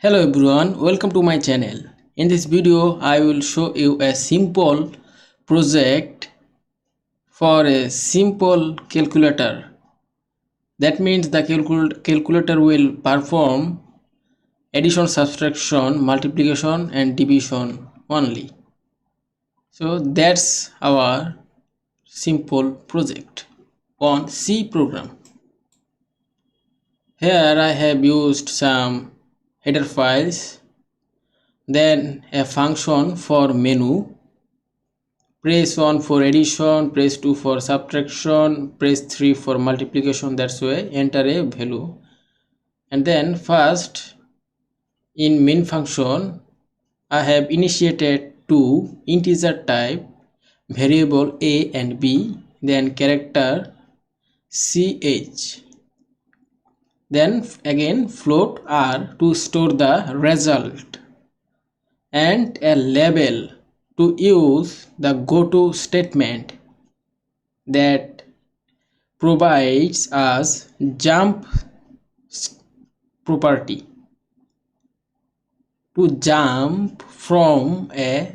Hello everyone, welcome to my channel. In this video, I will show you a simple project for a simple calculator. That means the calculator will perform addition, subtraction, multiplication and division only. So that's our simple project on C program. Here I have used some header files, then a function for menu. Press 1 for addition, press 2 for subtraction, press 3 for multiplication. That's why enter a value. And then first in main function I have initiated two integer type variable a and b, then character ch, then again float r to store the result, and a label to use the goto statement that provides us jump property to jump from a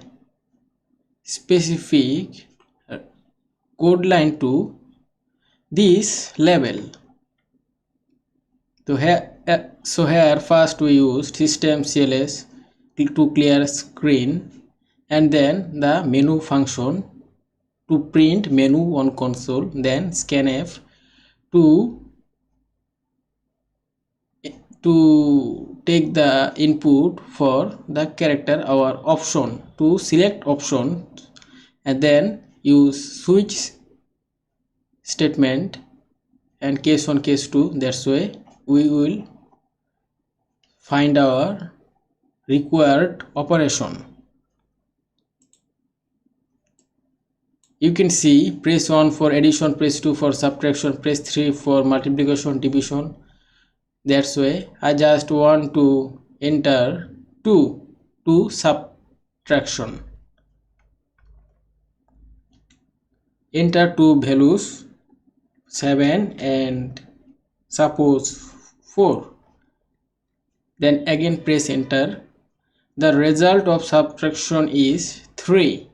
specific code line to this level. So here first we used system cls to clear screen, and then the menu function to print menu on console, then scanf to take the input for the character our option to select option, and then use switch statement and case 1 case 2. That's way we will find our required operation. You can see press 1 for addition, press 2 for subtraction, press 3 for multiplication, division. That's why I just want to enter 2 to subtraction. Enter two values 7 and suppose 4. Then again press enter. The result of subtraction is 3.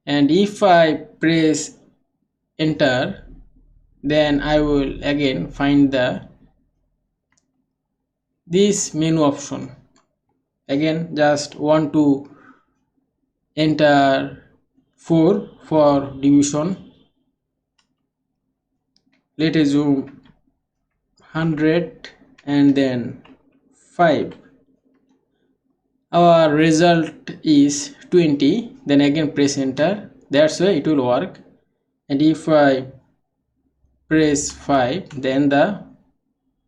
And if I press enter, then I will again find this menu option. Again just want to enter 4 for division. Let us assume 100 and then 5. Our result is 20. Then again press enter. That's why it will work. And if I press 5, then the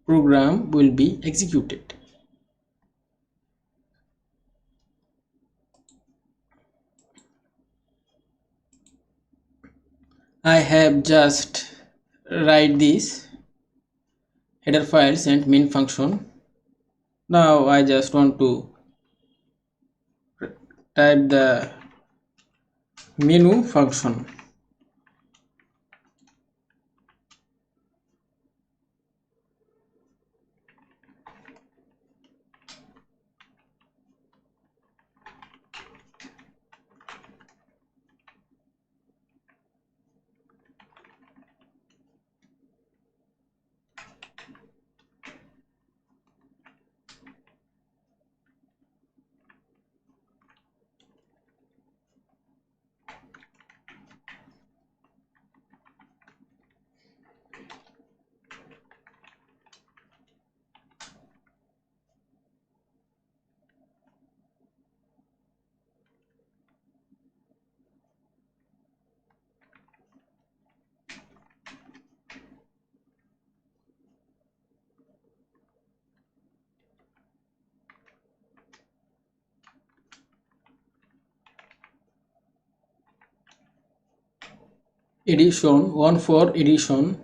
program will be executed. I have just write this header files and main function. Now I just want to type the menu function. Addition 1 for addition,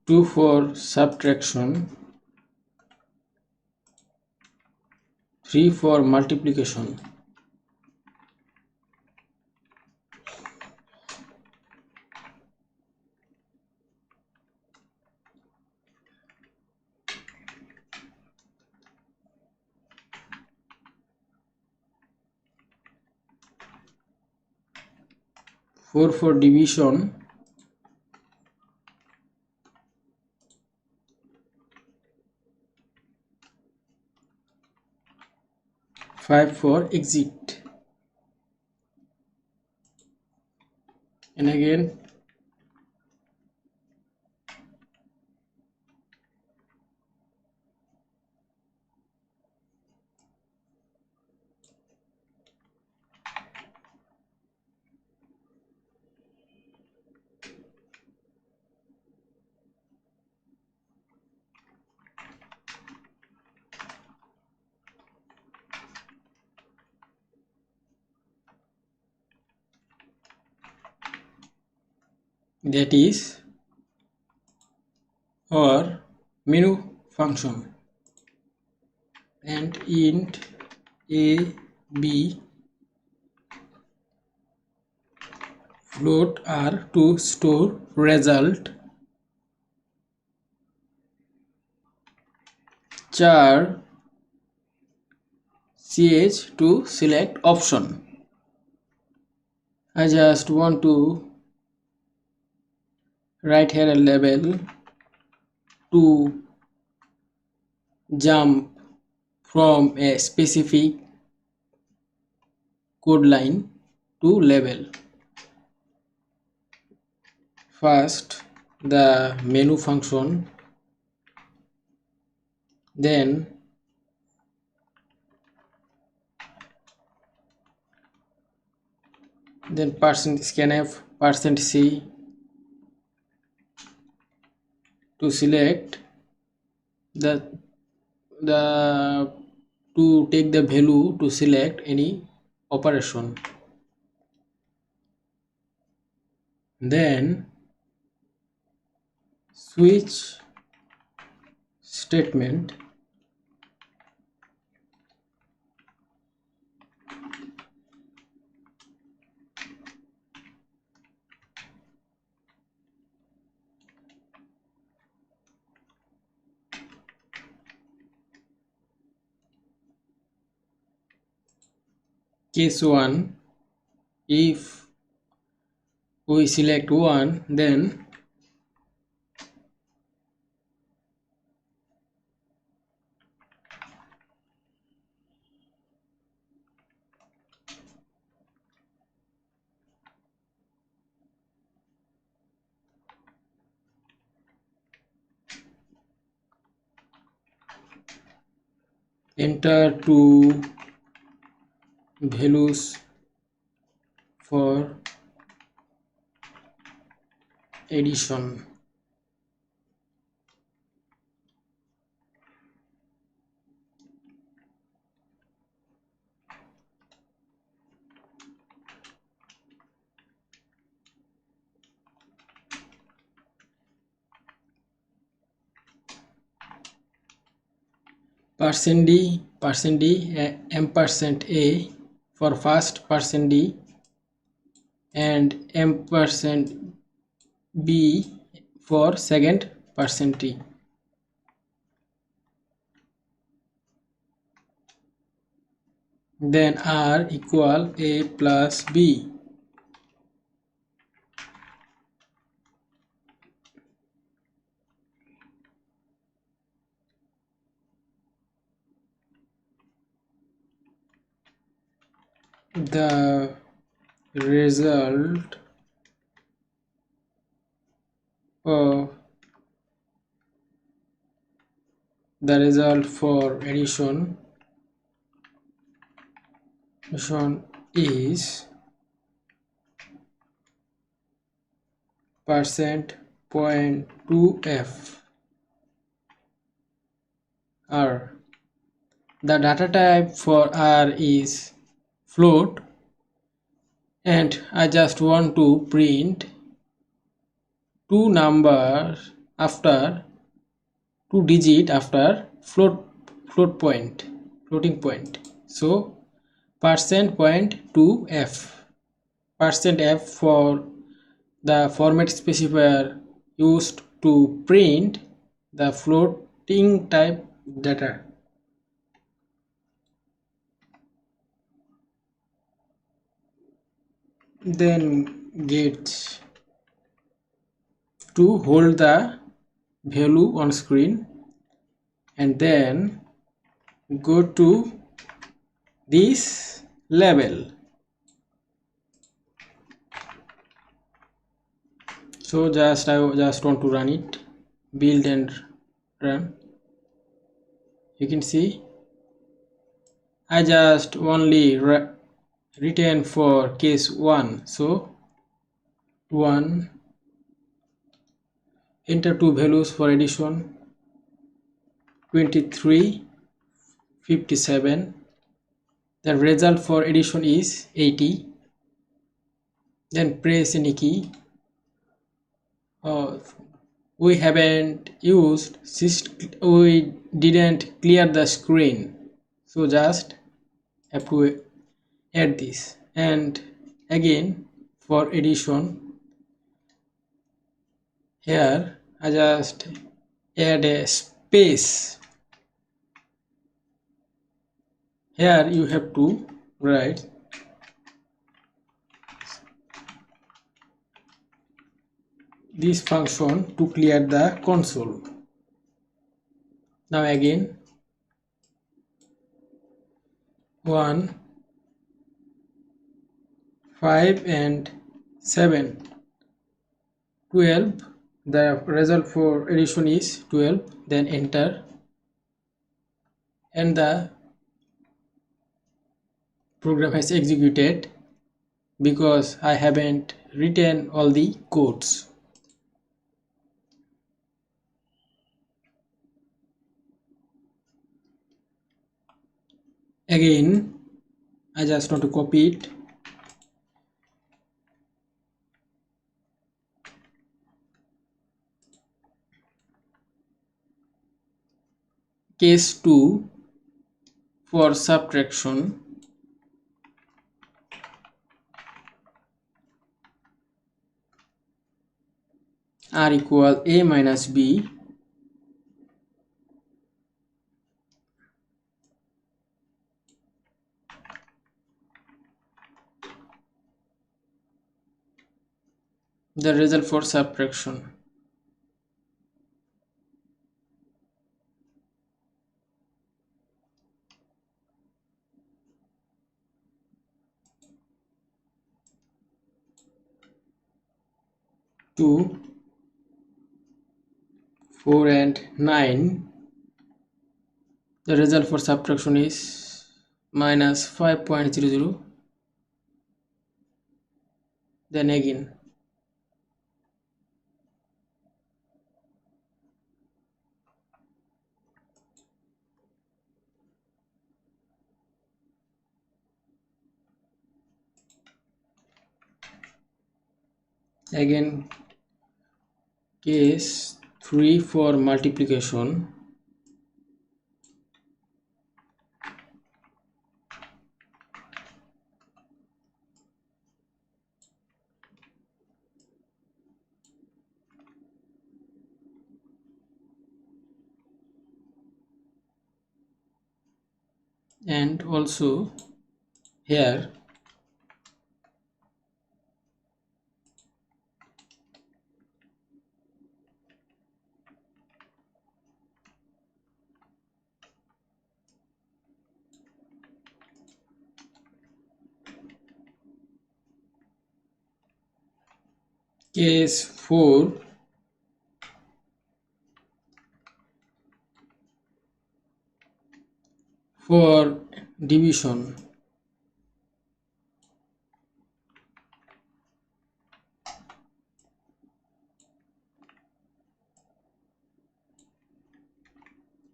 two for subtraction, 3 for multiplication. Four for division. Five for exit. And again that is our menu function. And int a, b, float r to store result, char ch to select option. I just want to write here a label to jump from a specific code line to label. First the menu function, then scanf %c to select the to take the value to select any operation. Then switch statement case 1, if we select 1, then enter two values for addition. %d, ampersand a for first, %d, and ampersand b for second, %t. Then r equal a plus b. The result for addition is %.2f r. The data type for r is float, and I just want to print two digit after float point. floating point. So percent point to f, percent f for the format specifier used to print the floating type data. Then get to hold the value on screen, and then go to this label. So I just want to run it, build and run. You can see I just only retain for case 1. So 1, enter two values for addition, 23, 57. The result for addition is 80. Then press any key. We haven't used we didn't clear the screen, so just have to add this. And again for addition, here I just add a space. Here you have to write this function to clear the console. Now again 1, 5 and 7, 12. The result for addition is 12. Then enter, and the program has executed because I haven't written all the codes. Again I just want to copy it. Case 2 for subtraction, r equal a minus b. The result for subtraction. Two, 4 and 9. The result for subtraction is minus 5.00. Then again case 3 for multiplication, and also here case 4 for division.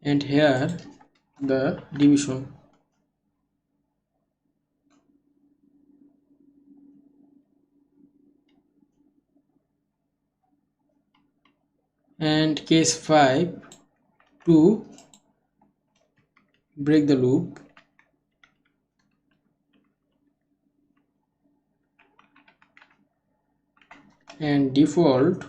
And here the division. And case 5 to break the loop. and default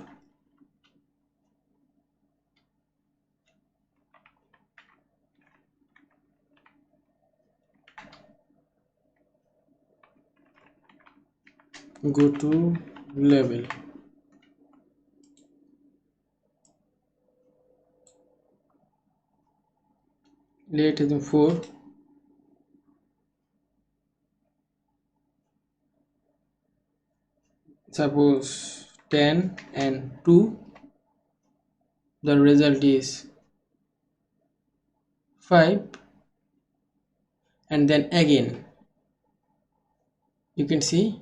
go to label. Let it 4, suppose 10 and 2, the result is 5, and then again you can see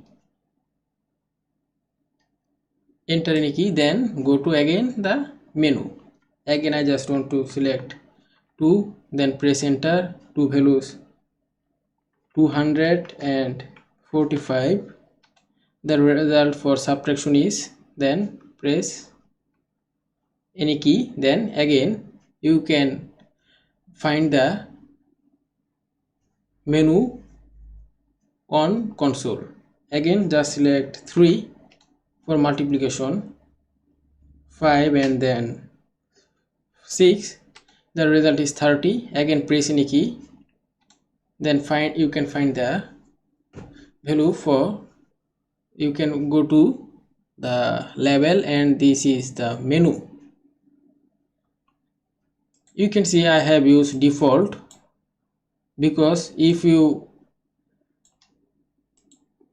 enter any key, then go to again the menu. Again I just want to select 2, then press enter. 2 values 245. The result for subtraction is, then press any key, then again you can find the menu on console. Again just select 3 for multiplication, 5 and then 6, the result is 30. Again press any key, then you can find the value for, you can go to the label and this is the menu. You can see I have used default because if you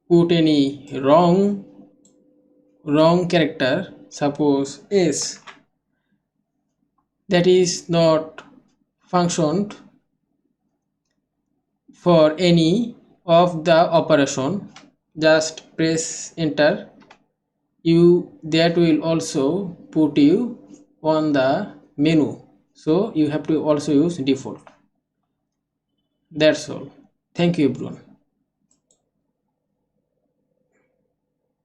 put any wrong character, suppose S, that is not functioned for any of the operation, just press enter. That will also put you on the menu, so you have to also use default. That's all. Thank you everyone.